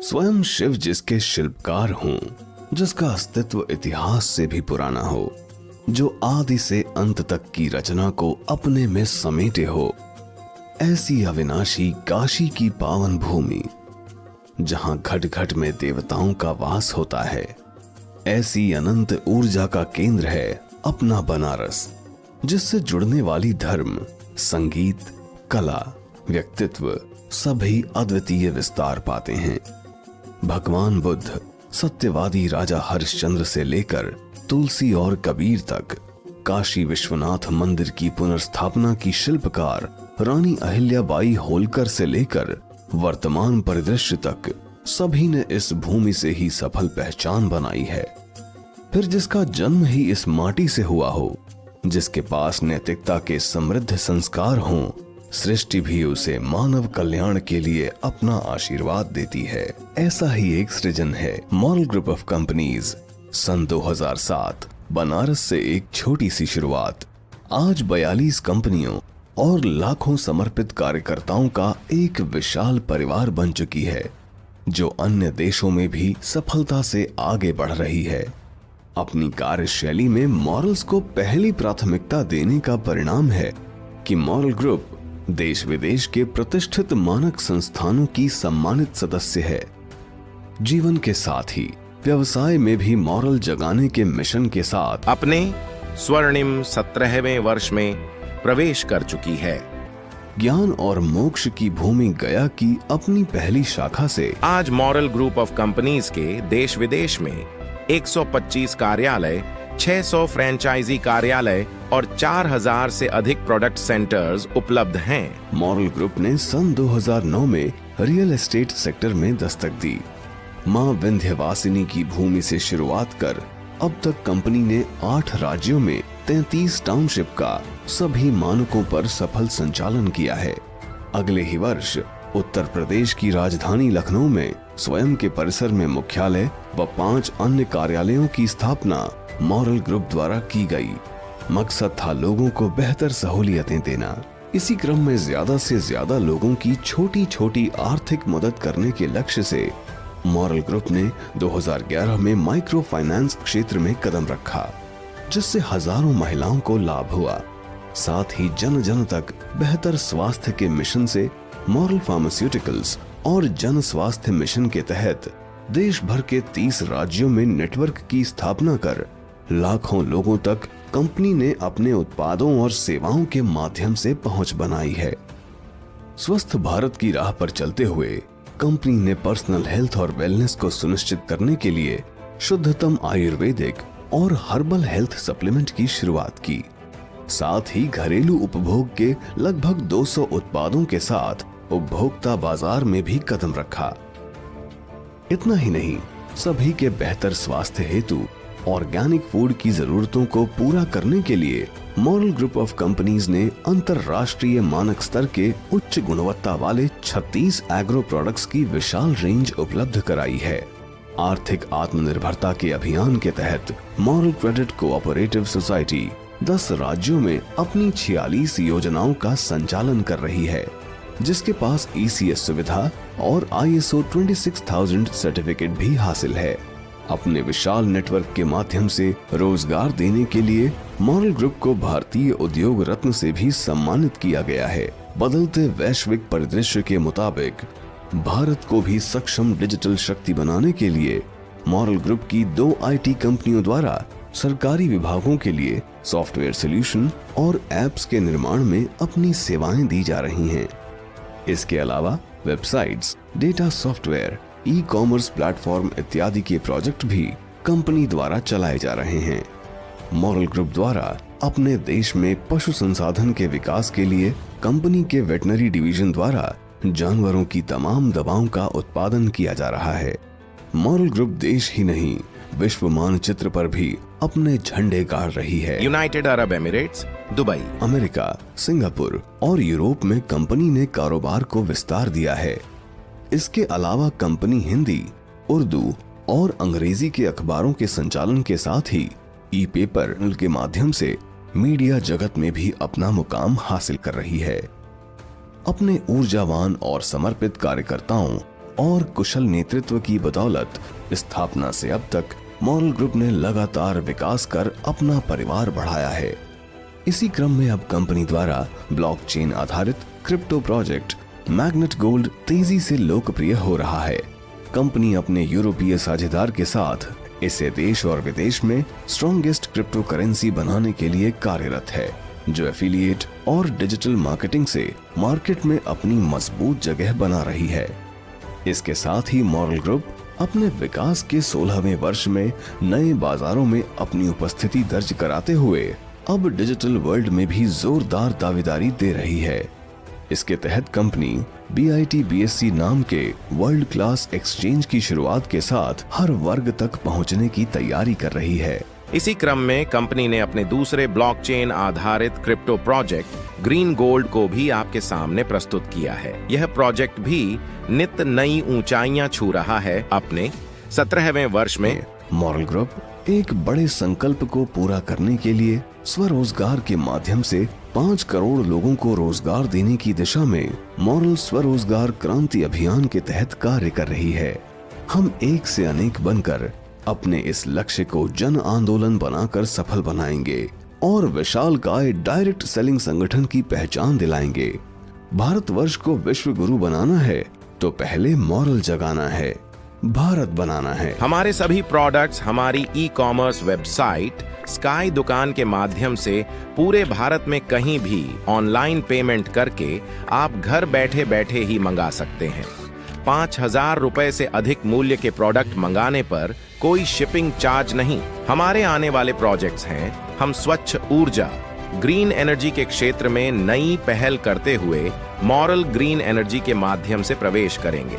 स्वयं शिव जिसके शिल्पकार हों, जिसका अस्तित्व इतिहास से भी पुराना हो, जो आदि से अंत तक की रचना को अपने में समेटे हो, ऐसी अविनाशी काशी की पावन भूमि जहां घट घट में देवताओं का वास होता है, ऐसी अनंत ऊर्जा का केंद्र है अपना बनारस, जिससे जुड़ने वाली धर्म, संगीत, कला, व्यक्तित्व सभी अद्वितीय विस्तार पाते हैं। भगवान बुद्ध, सत्यवादी राजा हरिश्चंद्र से लेकर तुलसी और कबीर तक, काशी विश्वनाथ मंदिर की पुनर्स्थापना की शिल्पकार रानी अहिल्याबाई होलकर से लेकर वर्तमान परिदृश्य तक सभी ने इस भूमि से ही सफल पहचान बनाई है। फिर जिसका जन्म ही इस माटी से हुआ हो, जिसके पास नैतिकता के समृद्ध संस्कार हों, सृष्टि भी उसे मानव कल्याण के लिए अपना आशीर्वाद देती है। ऐसा ही एक सृजन है मॉरल ग्रुप ऑफ कंपनीज। सन 2007 बनारस से एक छोटी सी शुरुआत आज 42 कंपनियों और लाखों समर्पित कार्यकर्ताओं का एक विशाल परिवार बन चुकी है, जो अन्य देशों में भी सफलता से आगे बढ़ रही है। अपनी कार्यशैली में मॉरल्स को पहली प्राथमिकता देने का परिणाम है कि मॉरल ग्रुप देश विदेश के प्रतिष्ठित मानक संस्थानों की सम्मानित सदस्य है। जीवन के साथ ही व्यवसाय में भी मॉरल जगाने के मिशन के साथ अपने स्वर्णिम 17वें वर्ष में प्रवेश कर चुकी है। ज्ञान और मोक्ष की भूमि गया की अपनी पहली शाखा से आज मॉरल ग्रुप ऑफ कंपनीज के देश विदेश में 125 कार्यालय, 600 फ्रेंचाइजी कार्यालय और 4000 से अधिक प्रोडक्ट सेंटर्स उपलब्ध हैं। मॉरल ग्रुप ने सन 2009 में रियल एस्टेट सेक्टर में दस्तक दी। मां विंध्यवासिनी की भूमि से शुरुआत कर अब तक कंपनी ने 8 राज्यों में 33 टाउनशिप का सभी मानकों पर सफल संचालन किया है। अगले ही वर्ष उत्तर प्रदेश की राजधानी लखनऊ में स्वयं के परिसर में मुख्यालय व 5 अन्य कार्यालयों की स्थापना मॉरल ग्रुप द्वारा की गई। मकसद था लोगों को बेहतर सहूलियतें देना। इसी क्रम में ज्यादा से ज्यादा लोगों की छोटी छोटी आर्थिक मदद करने के लक्ष्य से मॉरल ग्रुप ने 2011 में माइक्रो फाइनेंस क्षेत्र में कदम रखा, जिससे हजारों महिलाओं को लाभ हुआ। साथ ही जन जन तक बेहतर स्वास्थ्य के मिशन से मॉरल फार्मास्यूटिकल्स और जन स्वास्थ्य मिशन के तहत देश भर के 30 राज्यों में नेटवर्क की स्थापना कर लाखों लोगों तक कंपनी ने अपने उत्पादों और सेवाओं के माध्यम से पहुंच बनाई है। स्वस्थ भारत की राह पर चलते हुए कंपनी ने पर्सनल हेल्थ और वेलनेस को सुनिश्चित करने के लिए शुद्धतम आयुर्वेदिक और हर्बल हेल्थ सप्लीमेंट की शुरुआत की। साथ ही घरेलू उपभोग के लगभग 200 उत्पादों के साथ उपभोक्ता बाजार में भी कदम रखा। इतना ही नहीं, सभी के बेहतर स्वास्थ्य हेतु ऑर्गेनिक फूड की जरूरतों को पूरा करने के लिए मॉरल ग्रुप ऑफ कंपनीज ने अंतरराष्ट्रीय मानक स्तर के उच्च गुणवत्ता वाले 36 एग्रो प्रोडक्ट्स की विशाल रेंज उपलब्ध कराई है। आर्थिक आत्मनिर्भरता के अभियान के तहत मॉरल क्रेडिट कोऑपरेटिव सोसाइटी 10 राज्यों में अपनी 46 योजनाओं का संचालन कर रही है, जिसके पास ECS सुविधा और ISO 26000 सर्टिफिकेट भी हासिल है। अपने विशाल नेटवर्क के माध्यम से रोजगार देने के लिए मॉरल ग्रुप को भारतीय उद्योग रत्न से भी सम्मानित किया गया है। बदलते वैश्विक परिदृश्य के मुताबिक भारत को भी सक्षम डिजिटल शक्ति बनाने के लिए मॉरल ग्रुप की 2 IT कंपनियों द्वारा सरकारी विभागों के लिए सॉफ्टवेयर सॉल्यूशन और एप्स के निर्माण में अपनी सेवाएं दी जा रही हैं। इसके अलावा websites, data software, e-commerce platform इत्यादि के प्रोजेक्ट भी कंपनी द्वारा चलाए जा रहे हैं। मॉरल ग्रुप द्वारा अपने देश में पशु संसाधन के विकास के लिए कंपनी के वेटनरी डिवीजन द्वारा जानवरों की तमाम दवाओं का उत्पादन किया जा रहा है। मॉरल ग्रुप देश ही नहीं, विश्व मानचित्र पर भी अपने झंडे गाड़ रही है। United Arab Emirates, Dubai, America, Singapore और यूरोप में कंपनी ने कारोबार को विस्तार दिया है। इसके अलावा कंपनी हिंदी, उर्दू और अंग्रेजी के अखबारों के संचालन के साथ ही ई-पेपर के माध्यम से मीडिया जगत में भी अपना मुकाम हासिल कर रही है। अपने ऊर्जावान और समर्पित कार्यकर्ताओं और कुशल नेतृत्व की बदौलत स्थापना से अब तक मॉरल ग्रुप ने लगातार विकास कर अपना परिवार बढ़ाया है। इसी क्रम में अब कंपनी द्वारा ब्लॉकचेन आधारित क्रिप्टो प्रोजेक्ट मैग्नेट गोल्ड तेजी से लोकप्रिय हो रहा है। कंपनी अपने यूरोपीय साझेदार के साथ इसे देश और विदेश में स्ट्रॉन्गेस्ट क्रिप्टो करेंसी बनाने के लिए कार्यरत है, जो एफिलिएट और डिजिटल मार्केटिंग से मार्केट में अपनी मजबूत जगह बना रही है। इसके साथ ही मॉरल ग्रुप अपने विकास के 16वें वर्ष में नए बाजारों में अपनी उपस्थिति दर्ज कराते हुए अब डिजिटल वर्ल्ड में भी जोरदार दावेदारी दे रही है। इसके तहत कंपनी BIT-BSC नाम के वर्ल्ड क्लास एक्सचेंज की शुरुआत के साथ हर वर्ग तक पहुंचने की तैयारी कर रही है। इसी क्रम में कंपनी ने अपने दूसरे ब्लॉकचेन आधारित क्रिप्टो प्रोजेक्ट ग्रीन गोल्ड को भी आपके सामने प्रस्तुत किया है। यह प्रोजेक्ट भी नित नई ऊंचाइयां छू रहा है। अपने 17वें वर्ष में मॉरल ग्रुप एक बड़े संकल्प को पूरा करने के लिए स्वरोजगार के माध्यम से 5 करोड़ लोगों को रोजगार देने की दिशा में मॉरल स्वरोजगार क्रांति अभियान के तहत कार्य कर रही है। हम एक से अनेक बनकर अपने इस लक्ष्य को जन आंदोलन बनाकर सफल बनाएंगे और विशालकाय डायरेक्ट सेलिंग संगठन की पहचान दिलाएंगे। भारतवर्ष को विश्व गुरु बनाना है तो पहले मॉरल जगाना है, भारत बनाना है। हमारे सभी प्रोडक्ट्स हमारी ई-कॉमर्स वेबसाइट स्काई दुकान के माध्यम से पूरे भारत में कहीं भी ऑनलाइन पेमेंट करके आप घर बैठे बैठे ही मंगा सकते हैं। 5,000 रुपए से अधिक मूल्य के प्रोडक्ट मंगाने पर कोई शिपिंग चार्ज नहीं। हमारे आने वाले प्रोजेक्ट्स हैं, हम स्वच्छ ऊर्जा ग्रीन एनर्जी के क्षेत्र में नई पहल करते हुए मॉरल ग्रीन एनर्जी के माध्यम से प्रवेश करेंगे।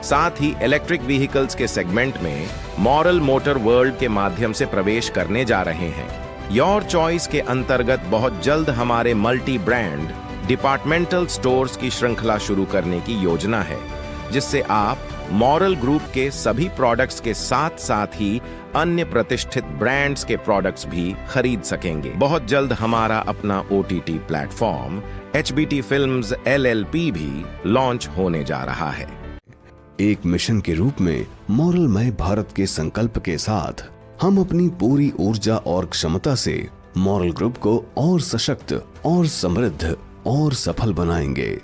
साथ ही इलेक्ट्रिक व्हीकल्स के सेगमेंट में मॉरल मोटर वर्ल्ड के माध्यम से प्रवेश करने जा रहे हैं। योर चॉइस के अंतर्गत बहुत जल्द हमारे मल्टी ब्रांड डिपार्टमेंटल स्टोर्स की श्रृंखला शुरू करने की योजना है, जिससे आप मॉरल ग्रुप के सभी प्रोडक्ट्स के साथ साथ ही अन्य प्रतिष्ठित ब्रांड्स के प्रोडक्ट्स भी खरीद सकेंगे। बहुत जल्द हमारा अपना OTT platform HBT films LLP भी लॉन्च होने जा रहा है। एक मिशन के रूप में मॉरलमय भारत के संकल्प के साथ हम अपनी पूरी ऊर्जा और क्षमता से मॉरल ग्रुप को और सशक्त और समृद्ध और सफल बनाएंगे।